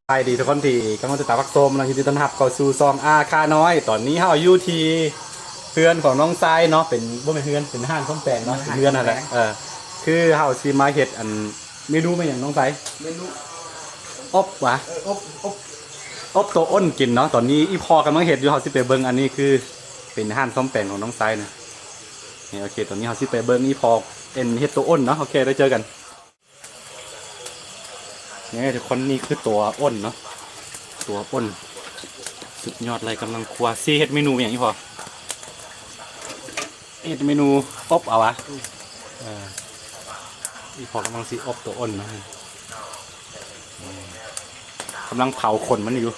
ไปดีทุกคนที่กำลังจะตาพักโซมกำลังยินดีต้อนรับเข้าสู่ซองอาคาน้อยตอนนี้เฮาอยู่ที่เพื่อนของน้องทรายเนาะเป็นบ่แม่นเพื่อนเป็นห้านส้มแปลงเนาะเพื่อนนั่นแหละคือเฮาสิมาเฮ็ดอันเมนูมาหยังน้องทรายเมนูอบวะอบตัวอ้นกินเนาะตอนนี้อีพอกำลังเฮ็ดอยู่เฮาสิไปเบิ่งอันนี้คือเป็นห้านส้มแปลงของน้องทรายนะนี่โอเคตอนนี้เฮาสิไปเบิ่งอีพอเฮ็ดตัวอ้นเนาะโอเคได้เจอกันนี่ทุกคนนี่คือตัวอ้นเนาะตัวอ้นสุดยอดเลยกำลังครัวซีเฮ็ดเมนูอย่างนี้พอเฮ็ดเมนูอบเอาวะนี่พอกำลังซีอบตัวอ้นนะกำลังเผาขนมันอยู่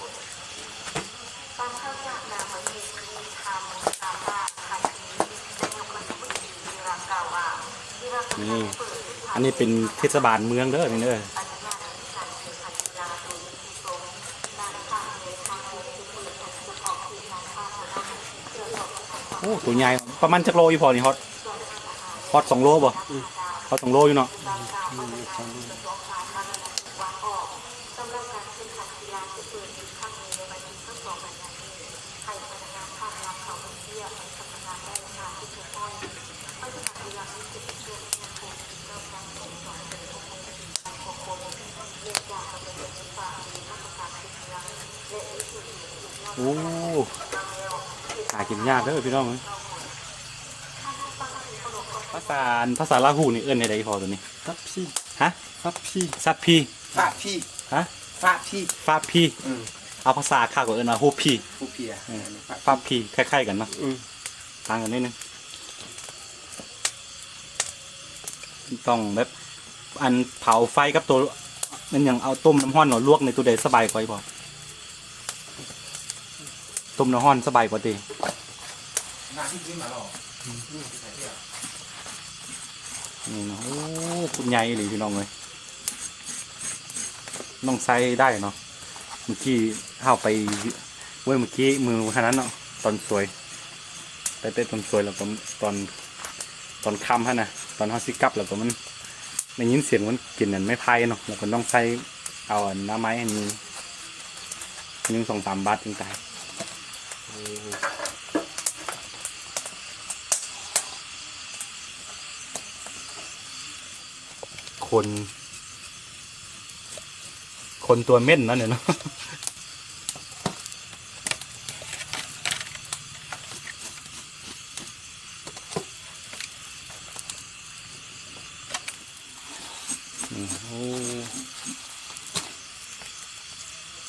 นี่อันนี้เป็นเทศบาลเมืองเด้อนี่เด้อโอ้ตัวใหญ่ประมาณจักโลอยู่พอนี่ฮอต2 โลบ่ฮอต2 โลอยู่เนาะโอ้หากินยากเด้อพี่น้องภาษาลาหูนี่เอิ้นในใดพอตัวนี้ซับพี่ฮะซับพี่ฮะฟาพี่เอาภาษาข้าก็เอิ้นว่าฮูพี่ฟาพี่คล้ายๆกันเนาะต่างกันนิดนึงต้องแบบอันเผาไฟกับตัวนั่นอย่างเอาต้มน้ำร้อนหน่อลวกในตัวใดสบายกว่าพอต้มน้ำร้อนสบายกว่าดีนี่เนาะโอ้คุณใหญ่เลยพี่น้องเลยน้องไซได้เนาะเมื่อกี้เข้าไปเมื่อกี้มือขนาดนั้นเนาะตอนสวยไปตอนสวยแล้วก็ตอนค่ำฮะนะตอนเขาซิกับแล้วก็มันได้ยินเสียงมันกินนั่นไม่พายเนาะแล้วก็น้องไซเอาน้ำไม้อันนี้1 2 3 บาทจริงใจคนตัวเม่นนั่นเนี่ยเนาะ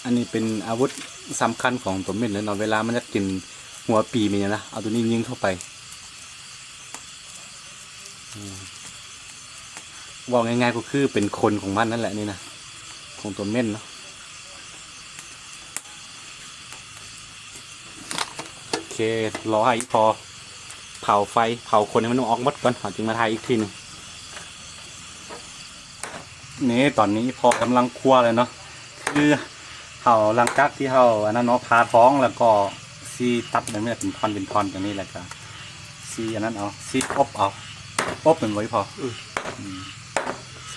อันนี้เป็นอาวุธสำคัญของตัวเม่นเลยเนาะเวลามันจะกินหัวปีมันนะเอาตัวนี้ยิงเข้าไปว่าง่ายๆก็คือเป็นคนของมันนั่นแหละนี่นะของตัวเม่นเนาะโอเครอให้พอเผาไฟเผาคนให้มันออกหมดก่อนจึงมาทายอีกทีนึงนี่ตอนนี้พอกำลังคั่วเลยเนาะคือเผาหลังจากที่เผาอันนั้นเนาะพาท้องแล้วก็ซีตัดมันไม่เป็นท่อนอย่างนี้แหละครับซีอันนั้นเอาซีอบเป็นไว้พอ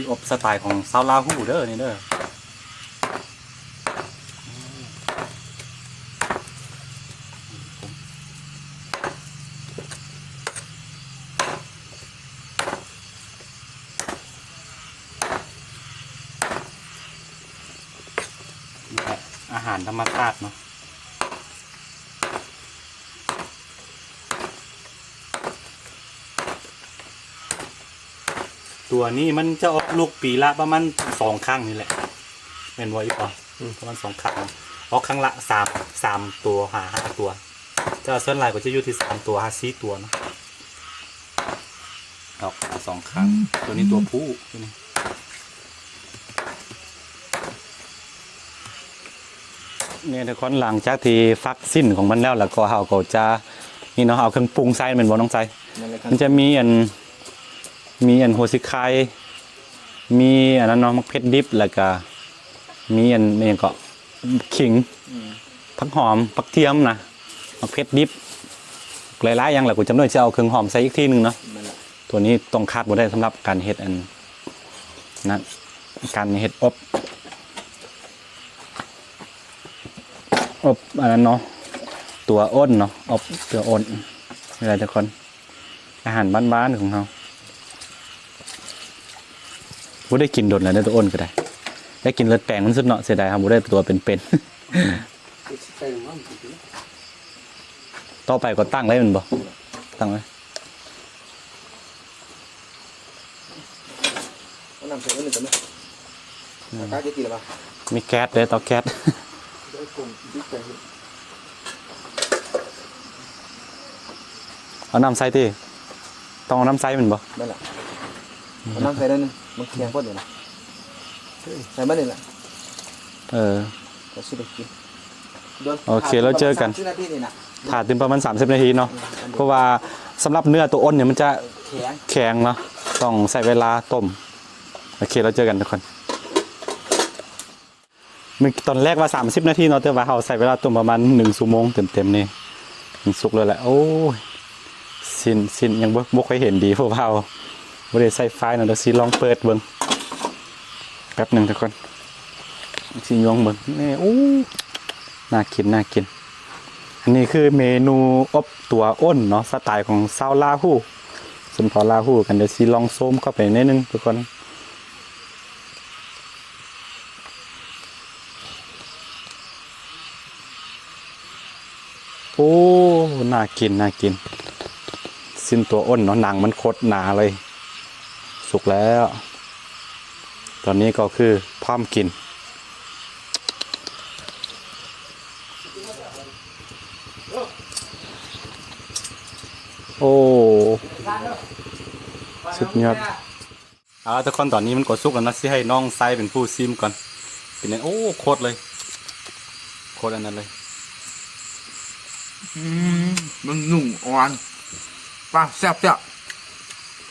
ซีอบสไตล์ของซาวลาฮูเด้อนี่เด้ออาหารธรรมชาติเนาะตัวนี้มันจะออกลูกปีละประมาณ2 ครั้งนี่แหละเป็นไว้พอประมาณ2 ครั้งออกครั้งละ3 ตัว5 ตัวจะส่วนใหญ่ก็จะอยู่ที่3 ตัว4 ตัวเนาะออก2 ครั้งตัวนี้ตัวผู้ตัวนี้เนี่ยทุกคนหลังจากที่ฟักสิ้นของมันแล้วก็เราก็จะนี่เนาะเอาเครื่องปรุงใส่เป็นบ่น้องใจมันจะมีอันหัวสิไข่ มีอันนั้นเนาะมะเขือดิบแล้วก็มีอันนี้ก็ขิงผักหอมผักเทียมนะมะเขือดิบหลายๆอย่างแหละกูจำได้จะเอาเครื่องหอมใส่อีกทีนึงเนาะตัวนี้ต้องคาดบ่ได้สำหรับการเฮ็ดอันนั้นการเฮ็ดอบอันนั้นเนาะตัวอ้นเนาะอบตัวอ้นอะไรทุกคนอาหารบ้านๆของเราบ่ได้กินโดดเลยได้ตัวอ้นก็ได้กินเลือดแปลงมันสุดเนาะเสียดายครับบ่ได้ตัวเป็นต่อไปก็ตั้งไว้มันบ่ตั้งไว้น้ำใส่ไว้หนึ่งกันไหมกาจะกินหรือเปล่ามีแก๊สเลยเตาแก๊สเอาน้ำใส่ที่ต้องเอาน้ำใส่มันบ่นั่นแหละเอาน้ำใส่ได้นึงมันเคียงพอดีนะใส่มาหนึ่งแหละก็สิได้กินโอเคแล้วเจอกันถ่ายถึงประมาณ30 นาทีเนาะเพราะว่าสำหรับเนื้อตัวอ้นเนี่ยมันจะแข็งเนาะต้องใส่เวลาต้มโอเคแล้วเจอกันทุกคนตอนแรกว่า30 นาทีเนาะแต่ว่าเราใส่เวลาต้มประมาณ1 ชั่วโมงเต็มๆนี่มันสุกเลยแหละโอ้สิ้นยังบ่ค่อยเห็นดีเพราะว่าบ่ได้ใส่ไฟเนาะเดี๋ยวสิลองเปิดเบิ่งแป๊บนึงทุกคนสิยองเบิ่งนี่โอ้น่ากินอันนี้คือเมนูอบตัวอ้นเนาะสไตล์ของชาวลาฮูส่วนพอลาฮูกันเดี๋ยวสิลองโซมเข้าไปนิดนึงทุกคนโอ้น่ากินสิ้นตัวอ้นเนาะหนังมันโคตรหนาเลยสุกแล้วตอนนี้ก็คือพร้อมกินโอ้สุดยอดทุกคนตอนนี้มันก็สุกแล้วนะสิให้น้องไซเป็นผู้ซิมก่อนเป็นไงโอ้โคตรเลยโคตรอันนั้นเลยมันหนุ่มอ่อนป้าแซ่บจ้ะ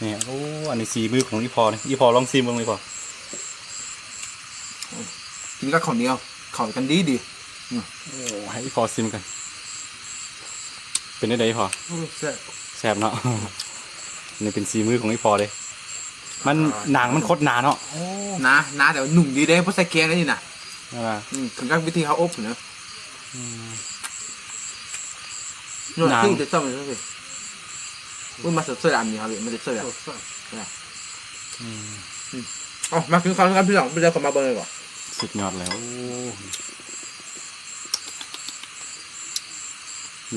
เนี่ยโอ้อันนี้สีมือของอีพอเนี่ยอีพอลองซิมบ้างเลยพอกินกับข้าวเหนียวข้าวกันดีโอ้ให้อีพอซิมกันเป็นได้พอแซ่บเนาะนี่เป็นสีมือของอีพอเลยมันหนังมันโคตรหนาเนาะหนาแต่หนุ่มดีเด้เพราะใส่แกงได้นี่นะถึงกับวิธีเขาอบเนาะหนังที่จะต้องเป็นอะไรว่ามาเสื้อดำนี่ครับมันจะเสื้ออ๋อมาถึงคำครับพี่หลังพี่เจ้าขอมาเบอร์เลยก่อนสุดยอดแล้ว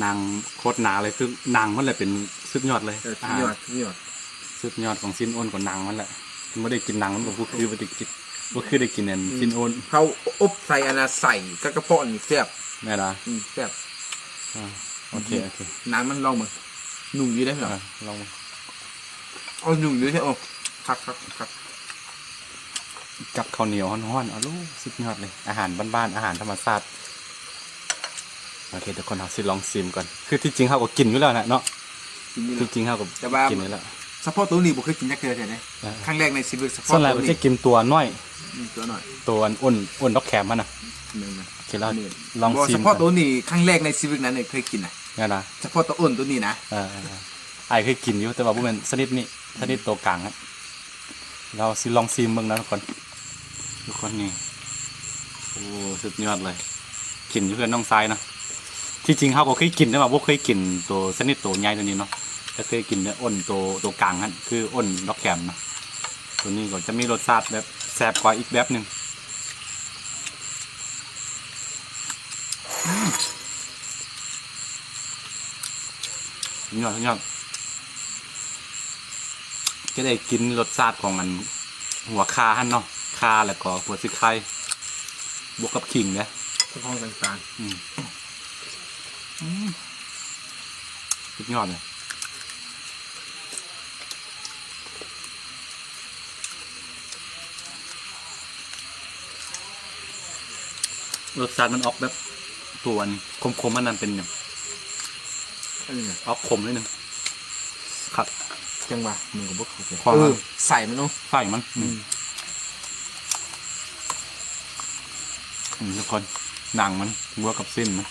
นางโคตรหนาเลยคือนางมันแหละเป็นสุดยอดเลยสุดยอดของสิ้นอ้นกว่านางมันแหละไม่ได้กินนางมันก็คือไม่ได้กินก็คือได้กินเนี่ยสิ้นอ้นเขาอบใส่อันน่ะใส่กระเพาะนี่แซ่บแม่ละแซ่บโอเคนางมันลองมั้งหนุ่มดีได้เหรอลองเอาหนุ่มดีใช่ไหมคักกับข้าวเหนียวฮ้อนๆเอาลูกสุดยอดเลยอาหารบ้านๆอาหารธรรมชาติโอเคทุกคนเอาสิลองซิมก่อนคือที่จริงเขาก็กินอยู่แล้วนะเนาะที่จริงเขาก็กินอยู่แล้วเฉพาะตัวนี้บุคคลกินยักษ์เกลือใช่ไหมครั้งแรกในชีวิตเฉพาะตัวนี้จะกินตัวน้อยตัวอ้นดอกแคมมันนะโอเคแล้วลองซิมเฉพาะตัวนี้ครั้งแรกในชีวิตนั้นเคยกินนะนะเฉพาะตัวอ้นตัวนี้นะไอ้เคยกินอยู่แต่ว่าพวกมันชนิดนี้ชนิดตัวกลางครับเราสิลองซิมบ้างนะทุกคนนี่โอ้สุดยอดเลยกินอยู่เพื่อนน้องทรายนะที่จริงเขาก็เคยกินแต่ว่าพวกเคยกินตัวชนิดตัวใหญ่ตัวนี้เนาะถ้าเคยกินเนี่ยอ้นตัวกลางนั่นคืออ้นดอกแคมนะตัวนี้ก็จะมีรสชาติแบบแซ่บกว่าอีกแบบหนึ่งยอดจะได้กินรสชาติของอันหัวคาหั่นเนาะคาแล้วก็หัวซิไข่บวกกับขิงเนี่ยทุกห้องต่างสุดยอดเลยรสชาติมันออกแบบตัวคมๆมันนั่นเป็นอย่างออกคมนิดนึงครับจังหวะมือกับพวกเขาใส่มันเนาะใส่มัน ทุกคนหนังมันบวกกับสิ้นมัน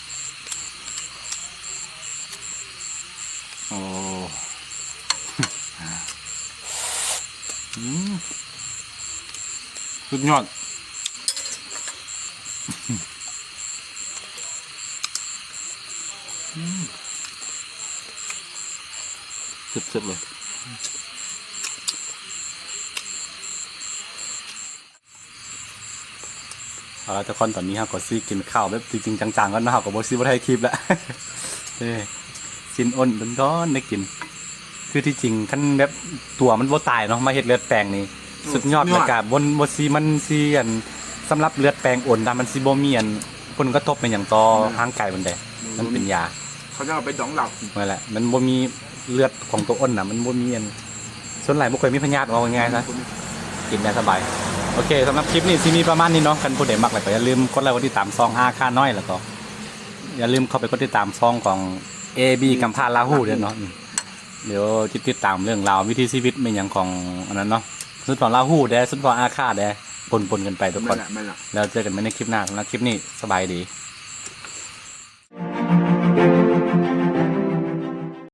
โอ้ สุดยอดสุดๆเลยเอาละทุกคนตอนนี้ครับก็ซีกินข้าวแบบจริงๆจังๆกันนะครับกับบอสซีบอไทยคลิปแล้ว ชิ้นอ้นต้นก้อนได้กิน คือที่จริงขั้นแบบตัวมันบ่ตายเนาะมาเห็ดเลือดแปลงนี่สุดยอดเลยกับบนซีมันซีอันสำหรับเลือดแปลงอ่อนดำมันซีโบเมียนคนก็ทบเป็นอย่างต่อห่างไก่มันได้มันเป็นยา เขาจะเอาไปดองเหล่า นั่นแหละมันบ่มีเลือดของตัวอ้นน่ะมันบ่มีอันส่วนไหลบ่เคยมีพยาธิเอาง่ายๆซะกินได้สบายโอเคสำหรับคลิปนี้ซีมีประมาณนี้เนาะกันผู้ใดมักแล้วก็อย่าลืมกดไลค์กดติดตามซองอาค่าน้อยแล้วก็อย่าลืมเข้าไปกดติดตามซองของ AB กัมพาลาหูด้วยเนาะเดี๋ยวติดตามเรื่องราววิถีชีวิตเป็นอย่างของอันนั้นเนาะสุดของลาหูแดสุดของอาคาแดปนกันไปทุกคน ไม่ละ แล้วเจอกันใหม่ในคลิปหน้าสำหรับคลิปนี้สบายดี